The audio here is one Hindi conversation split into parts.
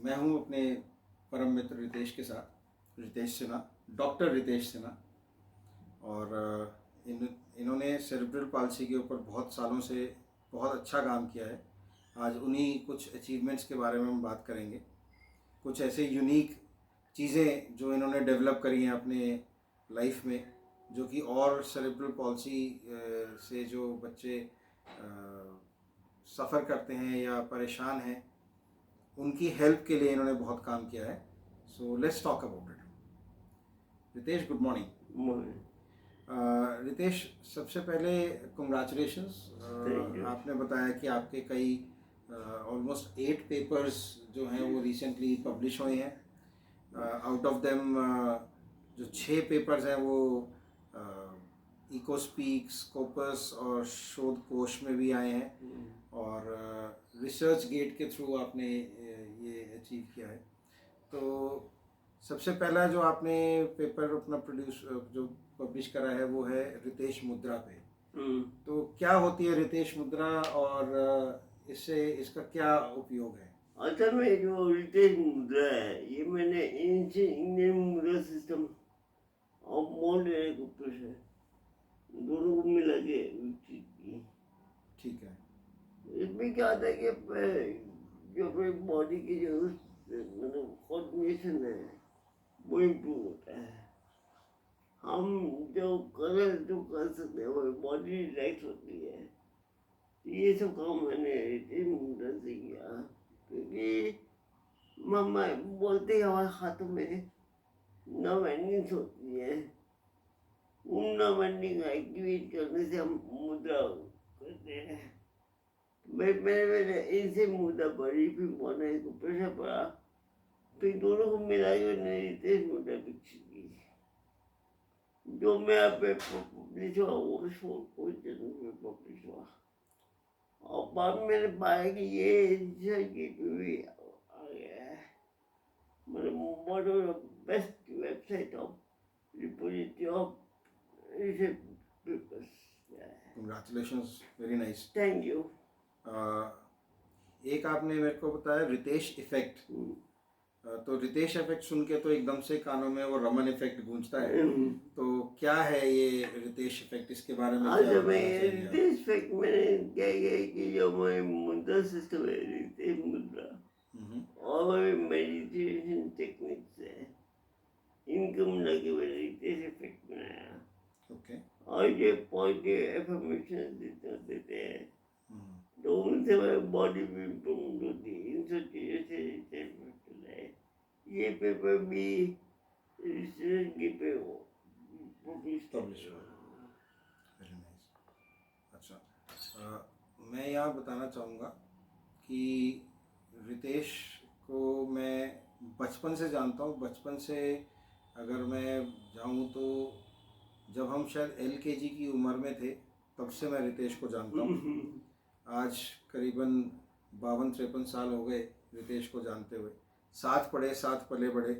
मैं हूं अपने परम मित्र रितेश के साथ, रितेश सिन्हा, डॉक्टर रितेश सिन्हा। और इन्होंने सेरेब्रल पाल्सी के ऊपर बहुत सालों से बहुत अच्छा काम किया है। आज उन्हीं कुछ अचीवमेंट्स के बारे में हम बात करेंगे। कुछ ऐसे यूनिक चीज़ें जो इन्होंने डेवलप करी हैं अपने लाइफ में, जो कि और सेरेब्रल पॉल्सी से जो बच्चे सफ़र करते हैं या परेशान हैं, उनकी हेल्प के लिए इन्होंने बहुत काम किया है। So let's talk about it. Ritesh, good morning. Ritesh, सबसे पहले कंग्रेचुलेशंस। आपने बताया कि आपके कई ऑलमोस्ट 8 पेपर्स जो हैं वो रिसेंटली पब्लिश हुए हैं। आउट ऑफ देम जो 6 पेपर्स हैं वो इकोस्पीक, स्कोपस और शोध कोश में भी आए हैं। और रिसर्च गेट के थ्रू आपने ये अचीव किया है। तो सबसे पहला जो आपने पेपर अपना जो पब्लिश करा है वो है रितेश मुद्रा पे। तो क्या होती है रितेश मुद्रा और इससे इसका क्या उपयोग है? अच्छा, में जो रितेश मुद्रा है ये मैंने इंडियन मुद्रा सिस्टम और मॉडर्न गुप्त है, दोनों को मिला के विकसित की। ठीक है। इसमें क्या होता है कि जो अपने बॉडी की जो मतलब कोऑर्डिनेशन है वो इम्प्रूव होता है। हम जो कर सकते हैं वो बॉडी रिलैक्स होती है। ये सब काम मैंने रितेश मुद्रा से किया, क्योंकि मम्मा बोलते हैं हमारे हाथों में नर्व एंडिंग्स होती है। उन नर्व एंडिंग एक्टिवेट करने से हम मुद्रा करते हैं। मैंने इनसे मुद्रा पड़ी, फिर मोना को प्रेशर पड़ा, फिर दोनों को मिला के मैंने रितेश मुद्रा विकसित की। जो मेरा पेपर पब्लिश हुआ वो पब्लिश हुआ। और बाद में मैंने पाया कि ये गेट में भी आ गया है। मतलब one of the best website of repository of research papers. Congratulations, very nice. Thank you. एक आपने मेरे को बताया रितेश इफेक्ट। तो रितेश इफेक्ट सुन के तो एकदम से कानों में वो रमन इफेक्ट गूंजता है। तो क्या है ये रितेश इफेक्ट, इसके बारे में क्या बताना चाहिए? रितेश इफेक्ट मैंने क्या किया कि जो हमारे मुद्रा सिस्टम है रितेश मुद्रा और मेडिटेशन टेक्निक्स है, इनको मिला के मैंने रितेश इफेक्ट बनाया। ओके। और ये पॉजिटिव एफर्मेशन देते हैं, तो उनसे बॉडी भी इम्प्रूव होती है। इन सब चीज़ों से रितेश इफेक्ट है। ये पेपर भी रिसर्च के पे पब्लिश हुआ। Very nice. अच्छा, मैं यहाँ बताना चाहूँगा कि रितेश को मैं बचपन से जानता हूँ। बचपन से अगर मैं जाऊँ तो जब हम शायद LKG की उम्र में थे तब से मैं रितेश को जानता हूँ। आज करीबन 52-53 साल हो गए रितेश को जानते हुए। साथ पढ़े, साथ पले बढ़े।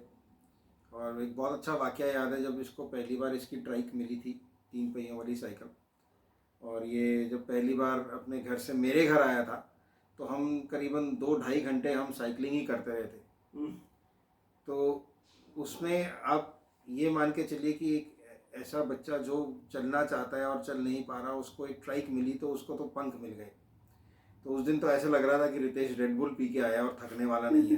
और एक बहुत अच्छा वाकया याद है जब इसको पहली बार इसकी ट्राइक मिली थी, 3 पहियों वाली साइकिल। और ये जब पहली बार अपने घर से मेरे घर आया था तो हम करीबन 2-2.5 घंटे हम साइकिलिंग ही करते रहे थे। तो उसमें आप ये मान के चलिए कि एक ऐसा बच्चा जो चलना चाहता है और चल नहीं पा रहा, उसको एक ट्राइक मिली तो उसको तो पंख मिल गए। तो उस दिन तो ऐसा लग रहा था कि रितेश रेड बुल पी के आया और थकने वाला नहीं है।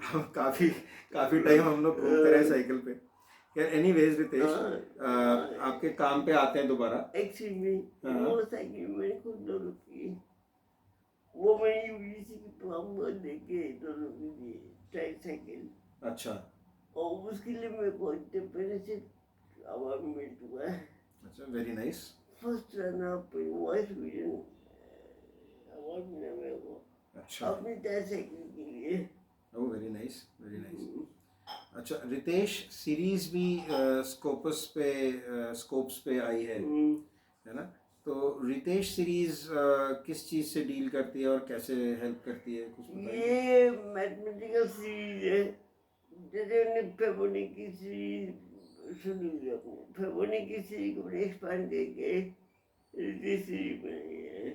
हम काफ़ी टाइम हम लोग घूमते रहे साइकिल पे। खैर एनीवेज रितेश, आपके काम पे आते हैं दोबारा। एक्चुअली वो साइकिल मैंने खुद डेवलप की, वो मैंने यूजीसी की प्लम्बर देके डेवलप की ट्राइक साइकिल। अच्छा। और उसके लिए मेरे को इंटरप्रेन्योरशिप अवार्ड मिल चुका है। अच्छा, very nice. First runner up in voice vision award मिला मेरे को। अच्छा, अपनी ट्राइक साइकिल के लिए। ओह, वेरी नाइस, वेरी नाइस। अच्छा, रितेश सीरीज भी स्कोप्स पे आई है ना? तो रितेश सीरीज किस चीज़ से डील करती है और कैसे हेल्प करती है, कुछ बताइए। ये मैथमेटिकल सीरीज है। जैसे फिबोनाची सीरीज सुनी हुई आपने, फिबोनाची सीरीज को एक्सपांड करके रितेश सीरीज बनाई है।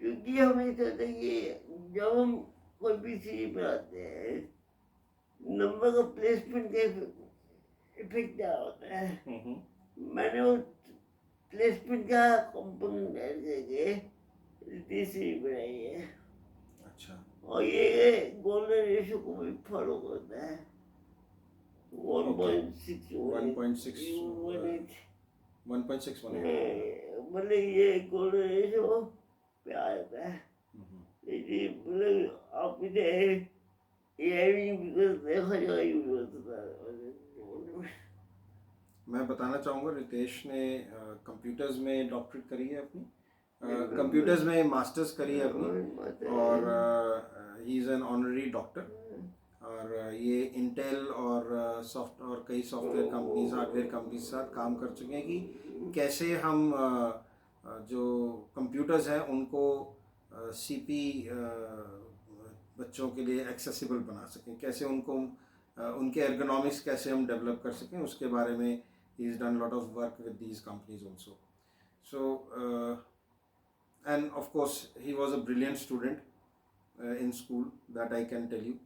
क्योंकि हमें कहते हैं कि जब हम कोई भी चीज बनाते हैं, नंबर का प्लेसमेंट का इफेक्ट क्या होता है। मैंने वो प्लेसमेंट का कंपोनेंट ऐड करके तीसरी बनाई है, अच्छा, और ये गोल्डन रेशो को भी फॉलो करता है। Okay. 1.6 1.6 मतलब ये गोल्डन रेशो पे आ जाता है। लेकिन मतलब आप इसे एआई देखा जाए यूज होता है। मैं बताना चाहूँगा रितेश ने कंप्यूटर्स में डॉक्टरेट करी है अपनी, कंप्यूटर्स में मास्टर्स करी है अपनी, और he is an honorary doctor. और ये इंटेल और सॉफ्ट और कई सॉफ्टवेयर कंपनीज, हार्डवेयर कंपनीज के साथ काम कर चुके हैं कि कैसे हम जो कंप्यूटर्स हैं उनको सीपी बच्चों के लिए एक्सेसिबल बना सकें, कैसे उनको उनके एर्गोनॉमिक्स कैसे हम डेवलप कर सकें, उसके बारे में he is done lot of work with these companies also. So and of course he was a brilliant student in school, that I can tell you.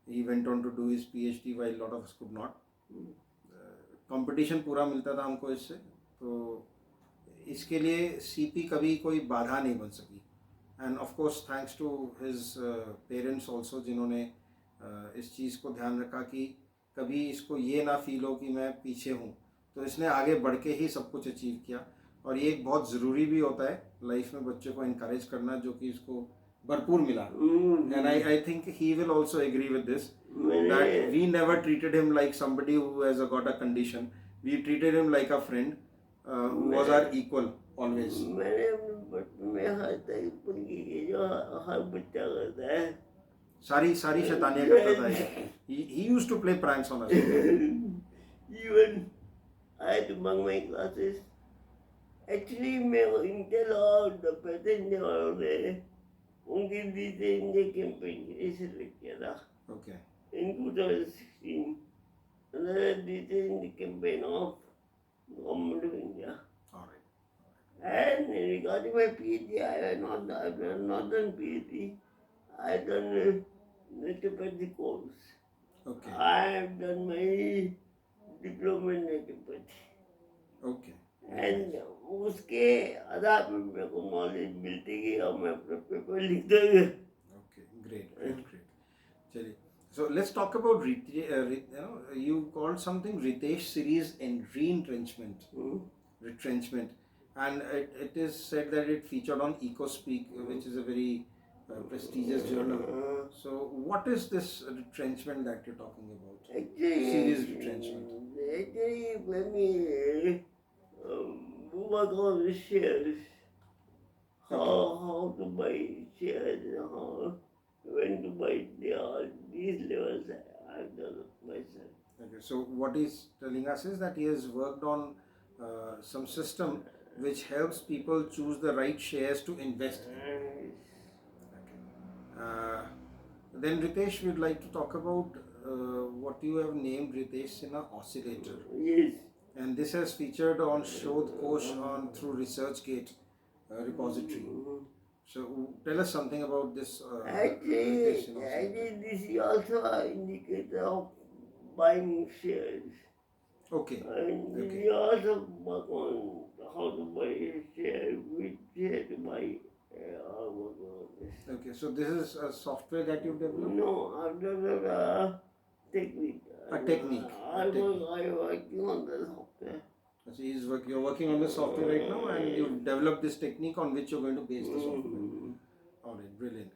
He went on to do his PhD while lot of us could not. Competition पूरा मिलता था हमको इससे, तो इसके लिए सीपी कभी कोई बाधा नहीं बन सकी। And of course thanks to his parents also, जिन्होंने इस चीज़ को ध्यान रखा कि कभी इसको ये ना फील हो कि मैं पीछे हूँ, तो इसने आगे बढ़ के ही सब कुछ अचीव किया। और ये एक बहुत ज़रूरी भी होता है लाइफ में बच्चे को इनकरेज करना, जो कि इसको भरपूर मिला। And I think he will also agree with this, that we never treated him like somebody who has got a condition. We treated him like a friend who was our equal always. मैंने अपने बचपन में हर तरीके की जो हर बच्चा करता है, सारी शैतानियां करता था ये। He used to play pranks on us. even I had to bunk my classes. Actually मेरे को इंटेल और पैसेंजर वालों ने उनके बीच इंडिया कैंपेन के लिए सेलेक्ट किया था। Okay. In 2016, another detail in the campaign of Government of India. All right. And regarding my PhD, I've not done PhD. I've done naturopathy course. Okay. I've done my diploma in naturopathy. Okay. And उसके आधार पर मेरे को नॉलेज मिलती गई और मैं अपना पेपर लिखता गया। Okay. Great. चलिए. So let's talk about you called something Ritesh series in retrenchment, and it is said that it featured on EcoSpeak, which is a very prestigious journal. So what is this retrenchment that you're talking about? Series retrenchment. Actually, when we work on the shares, how to buy shares, when to buy these levels, I've done it myself. Okay, so what he's telling us is that he has worked on some system which helps people choose the right shares to invest in. Okay. Then Ritesh, we'd like to talk about what you have named Ritesh Sinha Oscillator. Yes. And this has featured on Shodh Kosh on through ResearchGate repository. So tell us something about this. Actually, this is also an indicator of buying shares. Okay. And Okay. we also work on how to buy a share, which share to buy. I work on this. Okay, so this is a software that you've developed? No, I've developed a technique. I'm working on the software. So you're working on the software right now, and you've developed this technique on which you're going to base the software. All right, brilliant.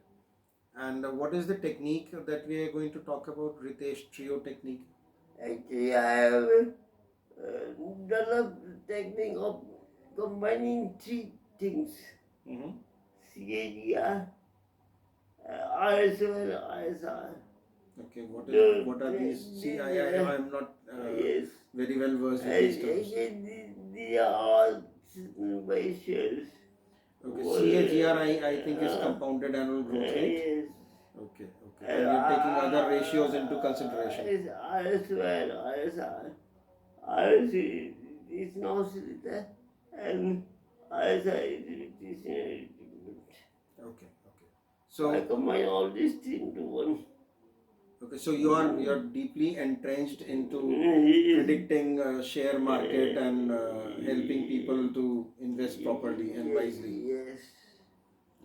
And what is the technique that we are going to talk about, Ritesh? Trio technique? Actually, I have developed the technique of combining three things. CAGR, RSO, ISR. Okay, what are these? See, I'm not Yes. very well versed in these terms. These are all by shares. Okay, CAGR I think is compounded annual growth rate. Yes. Okay. And you're taking other ratios into consideration. RSO and ISR. RSO is no oscillator and ISR is repetition. Okay. So I combine all these things into one. okay, so you're deeply entrenched into Yes. predicting share market and helping people to invest properly and wisely. Yes.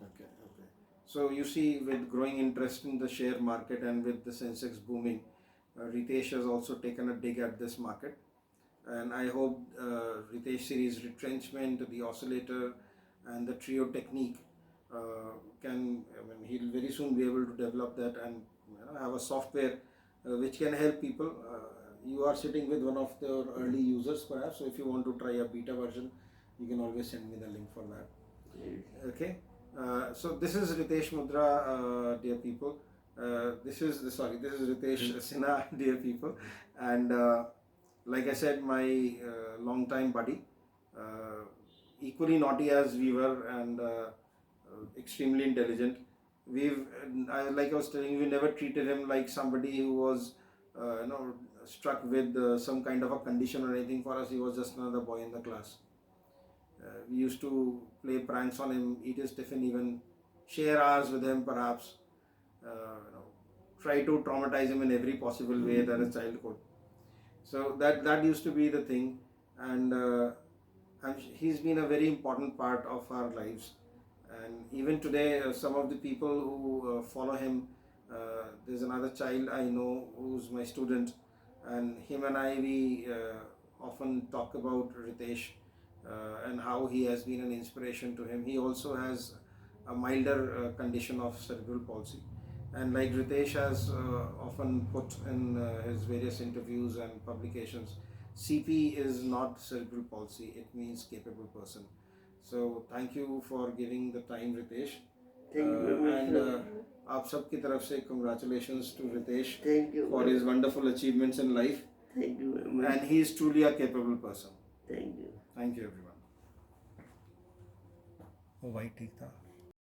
Okay, okay. So you see, with growing interest in the share market and with the Sensex booming, Ritesh has also taken a dig at this market. And I hope Ritesh series retrenchment, the oscillator, and the trio technique he'll very soon be able to develop that and have a software which can help people. You are sitting with one of the early users perhaps, so if you want to try a beta version, you can always send me the link for that. Okay. So this is Ritesh Mudra, dear people. This is Ritesh Sinha, dear people, and like I said, my long-time buddy, equally naughty as we were, and extremely intelligent. Like I was telling you, we never treated him like somebody who was, struck with some kind of a condition or anything. For us, he was just another boy in the class. We used to play pranks on him, eat his tiffin, even share hours with him, perhaps. Try to traumatize him in every possible way that a child could. So that used to be the thing, and he's been a very important part of our lives. And even today, some of the people who follow him, there's another child I know who's my student, and him and we often talk about Ritesh and how he has been an inspiration to him. He also has a milder condition of cerebral palsy. And like Ritesh has often put in his various interviews and publications, CP is not cerebral palsy, it means capable person. So thank you for giving the time, Ritesh. Thank you very much, And sir. आप सबकी तरफ से congratulations to Ritesh Thank you. for his wonderful achievements in life. Thank you very much. And he is truly a capable person. Thank you. Thank you, everyone. वो भाई ठीक था.